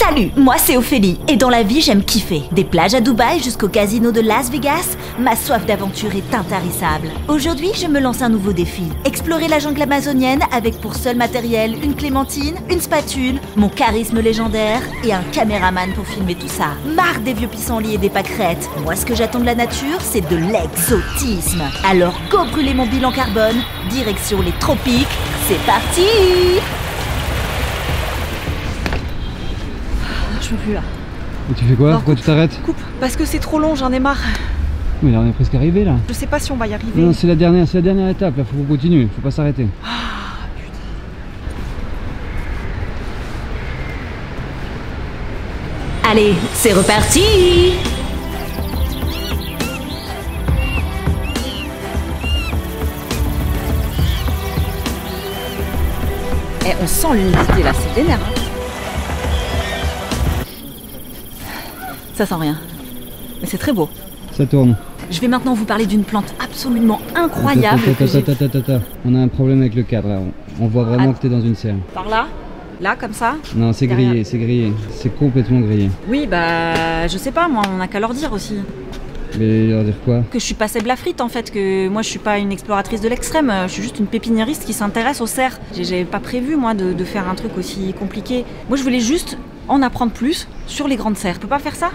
Salut, moi c'est Ophélie, et dans la vie j'aime kiffer. Des plages à Dubaï jusqu'au casino de Las Vegas, ma soif d'aventure est intarissable. Aujourd'hui je me lance un nouveau défi. Explorer la jungle amazonienne avec pour seul matériel une clémentine, une spatule, mon charisme légendaire et un caméraman pour filmer tout ça. Marre des vieux pissenlits et des pâquerettes. Moi ce que j'attends de la nature c'est de l'exotisme. Alors go brûler mon bilan carbone, direction les tropiques, c'est parti! Je peux plus là. Et tu fais quoi? Non, Pourquoi tu t'arrêtes? Coupe, parce que c'est trop long, j'en ai marre. Mais là on est presque arrivé là. Je sais pas si on va y arriver. Non, c'est la dernière étape, là faut qu'on continue, faut pas s'arrêter. Ah putain. Allez, c'est reparti! Eh, on sent l'humidité là, c'est vénère. Hein. Ça sent rien. Mais c'est très beau. Ça tourne. Je vais maintenant vous parler d'une plante absolument incroyable. Attends. On a un problème avec le cadre là. On voit vraiment que t'es dans une serre. Par là? Là, comme ça? Non, c'est grillé, c'est grillé. C'est complètement grillé. Oui, bah, je sais pas, moi, on a qu'à leur dire aussi. Mais leur dire quoi? Que je suis pas Seb Lafrite en fait, que moi je suis pas une exploratrice de l'extrême, je suis juste une pépiniériste qui s'intéresse aux cerfs. J'avais pas prévu moi de faire un truc aussi compliqué. Moi je voulais juste en apprendre plus sur les grandes serres. Je peux pas faire ça?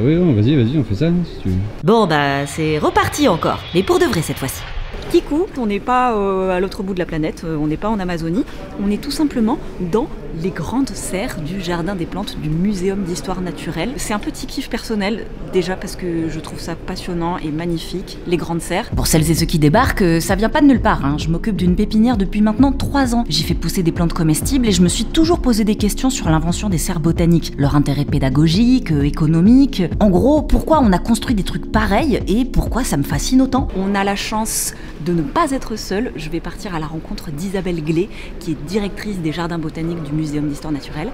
Oui, vas-y, on fait ça si tu veux. Bon bah c'est reparti encore, mais pour de vrai cette fois-ci. Kikou, on n'est pas à l'autre bout de la planète, on n'est pas en Amazonie, on est tout simplement dans les grandes serres du Jardin des Plantes du Muséum d'Histoire Naturelle. C'est un petit kiff personnel, déjà parce que je trouve ça passionnant et magnifique, les grandes serres. Pour celles et ceux qui débarquent, ça vient pas de nulle part, hein. Je m'occupe d'une pépinière depuis maintenant 3 ans. J'y fais pousser des plantes comestibles et je me suis toujours posé des questions sur l'invention des serres botaniques, leur intérêt pédagogique, économique. En gros, pourquoi on a construit des trucs pareils et pourquoi ça me fascine autant. On a la chance de ne pas être seul. Je vais partir à la rencontre d'Isabelle Glé, qui est directrice des jardins botaniques du Muséum d'Histoire Naturelle.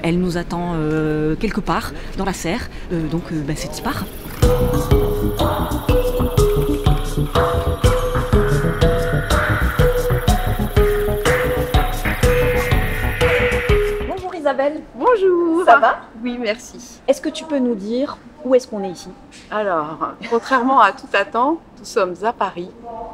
Elle nous attend quelque part dans la serre, donc c'est y part. Bonjour Isabelle. Bonjour. Ça va? Oui, merci. Est-ce que tu peux nous dire où est-ce qu'on est ici? Alors, contrairement à tout attend, nous sommes à Paris,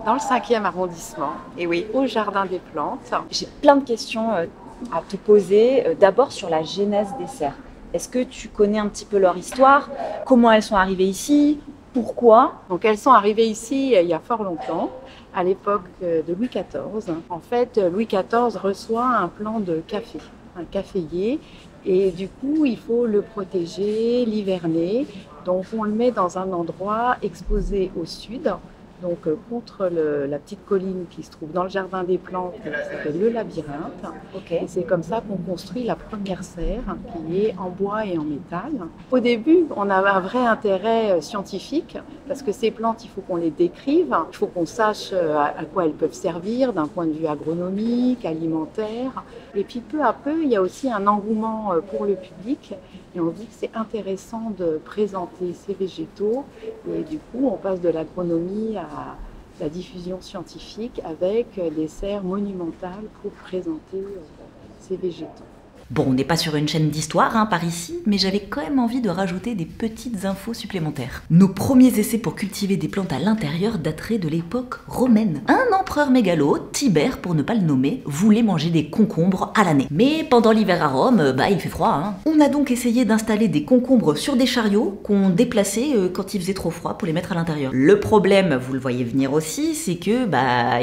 dans le 5e arrondissement, Et oui. au Jardin des Plantes. J'ai plein de questions à te poser. D'abord sur la genèse des serres. Est-ce que tu connais un petit peu leur histoire? Comment elles sont arrivées ici? Pourquoi? Donc, elles sont arrivées ici il y a fort longtemps, à l'époque de Louis XIV. En fait, Louis XIV reçoit un plan de café, un caféier, et du coup, il faut le protéger, l'hiverner. Donc, on le met dans un endroit exposé au sud, donc contre la petite colline qui se trouve dans le Jardin des Plantes, qui s'appelle le Labyrinthe. Ok. Et c'est comme ça qu'on construit la première serre, qui est en bois et en métal. Au début, on avait un vrai intérêt scientifique, parce que ces plantes, il faut qu'on les décrive, il faut qu'on sache à quoi elles peuvent servir d'un point de vue agronomique, alimentaire. Et puis peu à peu, il y a aussi un engouement pour le public. Et on dit que c'est intéressant de présenter ces végétaux. Et du coup, on passe de l'agronomie à la diffusion scientifique avec des serres monumentales pour présenter ces végétaux. Bon, on n'est pas sur une chaîne d'histoire, hein, par ici, mais j'avais quand même envie de rajouter des petites infos supplémentaires. Nos premiers essais pour cultiver des plantes à l'intérieur dateraient de l'époque romaine. Un empereur mégalo, Tibère pour ne pas le nommer, voulait manger des concombres à l'année. Mais pendant l'hiver à Rome, il fait froid, hein. On a donc essayé d'installer des concombres sur des chariots qu'on déplaçait quand il faisait trop froid pour les mettre à l'intérieur. Le problème, vous le voyez venir aussi, c'est que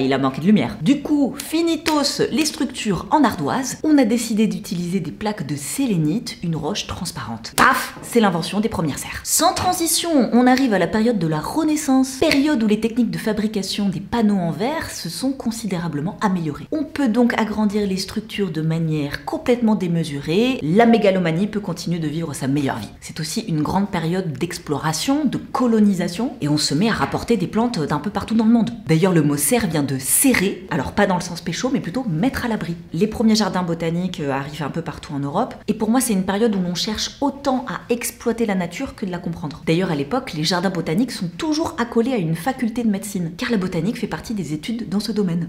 il a manqué de lumière. Du coup, finitos les structures en ardoise, on a décidé d'utiliser des plaques de sélénite, une roche transparente. Paf, c'est l'invention des premières serres. Sans transition, on arrive à la période de la Renaissance, période où les techniques de fabrication des panneaux en verre se sont considérablement améliorées. On peut donc agrandir les structures de manière complètement démesurée, la mégalomanie peut continuer de vivre sa meilleure vie. C'est aussi une grande période d'exploration, de colonisation, et on se met à rapporter des plantes d'un peu partout dans le monde. D'ailleurs, le mot serre vient de serrer, alors pas dans le sens pécho, mais plutôt mettre à l'abri. Les premiers jardins botaniques arrivent un peu partout en Europe, et pour moi c'est une période où l'on cherche autant à exploiter la nature que de la comprendre. D'ailleurs à l'époque, les jardins botaniques sont toujours accolés à une faculté de médecine, car la botanique fait partie des études dans ce domaine.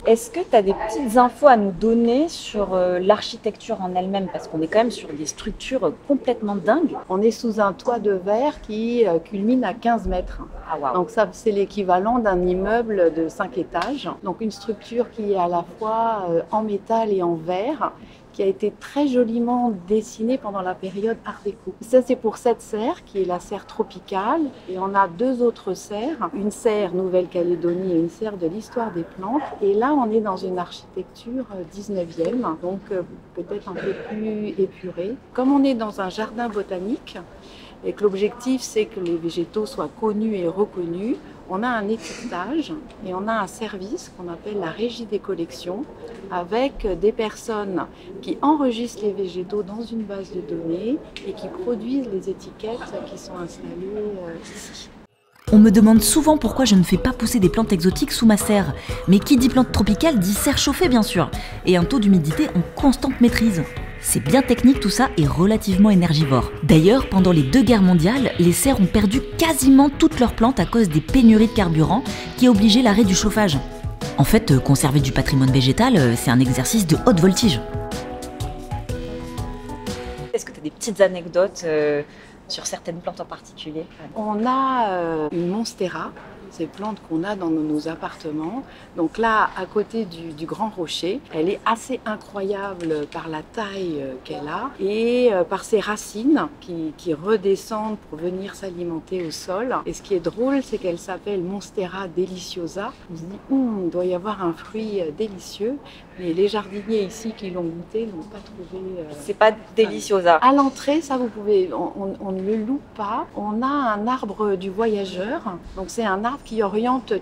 Est-ce que tu as des petites infos à nous donner sur l'architecture en elle-même? Parce qu'on est quand même sur des structures complètement dingues. On est sous un toit de verre qui culmine à 15 mètres. Ah, wow. Donc ça, c'est l'équivalent d'un immeuble de 5 étages. Donc une structure qui est à la fois en métal et en verre, qui a été très joliment dessinée pendant la période Art déco. Ça, c'est pour cette serre, qui est la serre tropicale. Et on a 2 autres serres, une serre Nouvelle-Calédonie et une serre de l'histoire des plantes. Et là, on est dans une architecture 19e, donc peut-être un peu plus épurée. Comme on est dans un jardin botanique, et que l'objectif, c'est que les végétaux soient connus et reconnus, on a un étiquetage et on a un service qu'on appelle la régie des collections avec des personnes qui enregistrent les végétaux dans une base de données et qui produisent les étiquettes qui sont installées ici. On me demande souvent pourquoi je ne fais pas pousser des plantes exotiques sous ma serre. Mais qui dit plante tropicale dit serre chauffée bien sûr, et un taux d'humidité en constante maîtrise. C'est bien technique tout ça et relativement énergivore. D'ailleurs, pendant les 2 guerres mondiales, les serres ont perdu quasiment toutes leurs plantes à cause des pénuries de carburant qui obligeaient l'arrêt du chauffage. En fait, conserver du patrimoine végétal, c'est un exercice de haute voltige. Est-ce que tu as des petites anecdotes sur certaines plantes en particulier? On a une monstera, ces plantes qu'on a dans nos appartements. Donc là, à côté du Grand Rocher, elle est assez incroyable par la taille qu'elle a et par ses racines qui redescendent pour venir s'alimenter au sol. Et ce qui est drôle, c'est qu'elle s'appelle Monstera deliciosa. On se dit, il doit y avoir un fruit délicieux. Mais les jardiniers ici qui l'ont goûté n'ont pas trouvé... C'est pas deliciosa. À l'entrée, ça vous pouvez, on ne le loue pas. On a un arbre du voyageur. Donc c'est un arbre qui oriente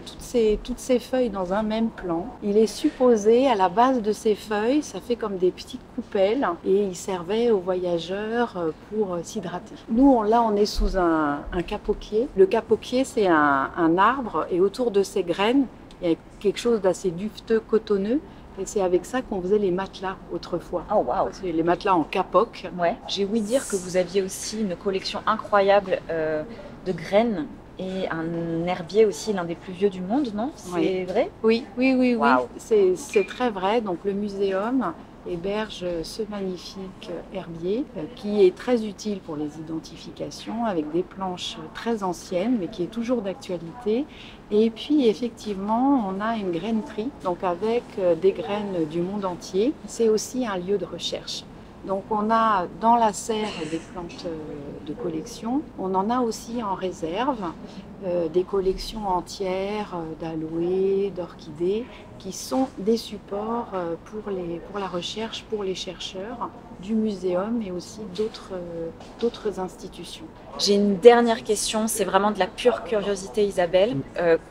toutes ces feuilles dans un même plan. Il est supposé, à la base de ces feuilles, ça fait comme des petites coupelles et il servait aux voyageurs pour s'hydrater. Nous, là, on est sous un capoquier. Le capoquier, c'est un arbre et autour de ses graines, il y a quelque chose d'assez duveteux, cotonneux. Et c'est avec ça qu'on faisait les matelas autrefois. Oh waouh! Les matelas en capoc. Ouais. J'ai ouï dire que vous aviez aussi une collection incroyable de graines et un herbier aussi, l'un des plus vieux du monde, non? C'est vrai? Oui. Wow. C'est très vrai. Donc le muséum héberge ce magnifique herbier qui est très utile pour les identifications avec des planches très anciennes mais qui est toujours d'actualité. Et puis effectivement, on a une grainerie, donc avec des graines du monde entier. C'est aussi un lieu de recherche. Donc on a dans la serre des plantes de collection, on en a aussi en réserve des collections entières d'aloès, d'orchidées qui sont des supports pour la recherche, pour les chercheurs du muséum et aussi d'autres institutions. J'ai une dernière question, c'est vraiment de la pure curiosité Isabelle.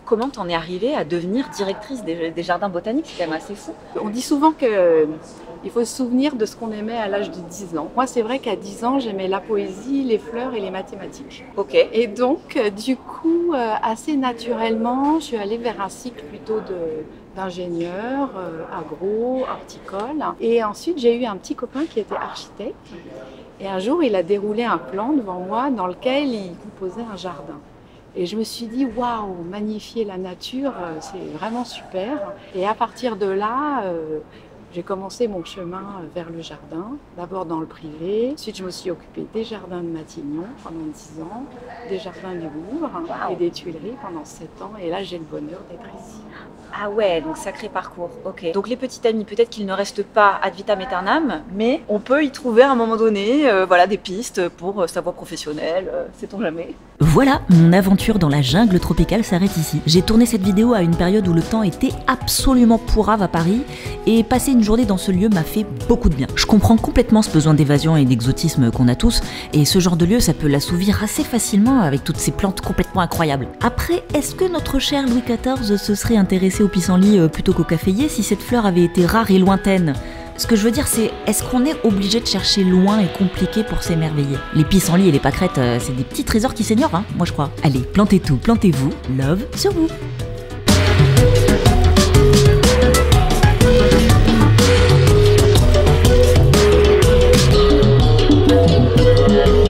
Comment t'en es arrivée à devenir directrice des jardins botaniques? C'est quand même assez fou. On dit souvent qu'il faut se souvenir de ce qu'on aimait à l'âge de 10 ans. Moi, c'est vrai qu'à 10 ans, j'aimais la poésie, les fleurs et les mathématiques. Ok. Et donc, du coup, assez naturellement, je suis allée vers un cycle plutôt d'ingénieur, agro, horticole. Et ensuite, j'ai eu un petit copain qui était architecte. Et un jour, il a déroulé un plan devant moi dans lequel il composait un jardin. Et je me suis dit, waouh, magnifier la nature, c'est vraiment super. Et à partir de là, j'ai commencé mon chemin vers le jardin, d'abord dans le privé. Ensuite, je me suis occupée des jardins de Matignon pendant 10 ans, des jardins du Louvre et des Tuileries pendant 7 ans. Et là, j'ai le bonheur d'être ici. Ah ouais, donc sacré parcours, ok. Donc les petits amis, peut-être qu'ils ne restent pas ad vitam aeternam, mais on peut y trouver à un moment donné des pistes pour sa voie professionnelle, sait-on jamais. Voilà, mon aventure dans la jungle tropicale s'arrête ici. J'ai tourné cette vidéo à une période où le temps était absolument pourrave à Paris, et passer une journée dans ce lieu m'a fait beaucoup de bien. Je comprends complètement ce besoin d'évasion et d'exotisme qu'on a tous, et ce genre de lieu, ça peut l'assouvir assez facilement avec toutes ces plantes complètement incroyables. Après, est-ce que notre cher Louis XIV se serait intéressé au pissenlit plutôt qu'au caféier si cette fleur avait été rare et lointaine? Ce que je veux dire, c'est, est-ce qu'on est obligé de chercher loin et compliqué pour s'émerveiller? Les pissenlits et les pâquerettes, c'est des petits trésors qui s'ignorent, hein, moi je crois. Allez, plantez tout, plantez-vous, love sur vous.